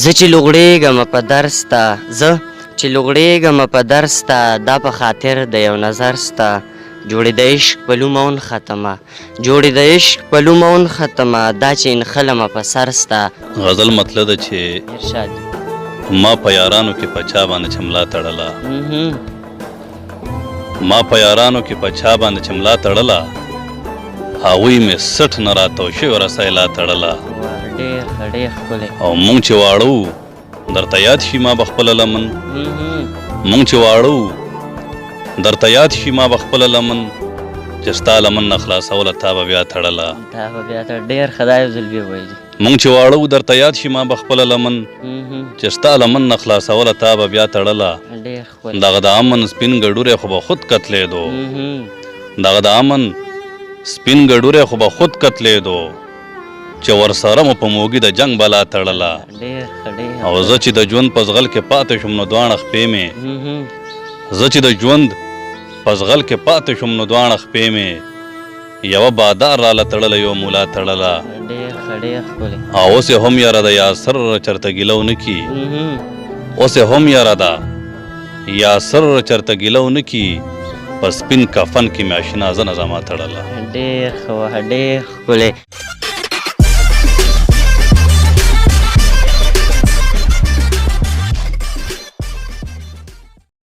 زه چې لوغړېږم په درس ته زه چې لوغړېږم په درس ته دا په خاطر د یو نظر سته جوړې د عشق په لومون ختمه جوړې د عشق په لومون ختمه دا چې انخلمه په سر سته. غزل مطلب ده چې ارشاد ما په یارانو کې په چا باندې چملا تړله ما په یارانو کې په چا باندې چملا تړله هغوی مې سټ نه راتاو شوې رسۍ لا تړله ډېر ښه ډېر ښکلی او مونږ چې واړه وو درته یاد شي ما به خپله لمن مونږ چې واړه وو درته یاد شي ما به خپله لمن چې ستا لمن نه خلاصوله تا به بیا تړله دا به بیا ته ډېر ښه دا یو ځل بیا ووایي. مونږ چې واړه وو درته یاد شي ما به خپله لمن چې ستا لمن نه خلاصوله تا به بیا تړله ډېر ښکلی دغه د امن سپین ګډوری خو به خود کتلیدو دغه د امن سپین ګډوری خو به خود کتلیدو چې ورسره مو په موږي د جنگ بلا تړله او زه چې د ژوند په زغل کې پاتې شوم نو دواړه خپې مې زه چې د ژوند په زغل کې پاتې شوم نو دواړه خپې مې یوه بادار راله تړله یو مولا تړله او اوس یې هم یاره د یاسر چرته ګیلو نه کي اوس یې هم یاره ده یاسر چرته ګیلو نه کي په سپین کفن کې مې اشنا زنه زما تړله. ډېر ښه وه ډېر ښکلی.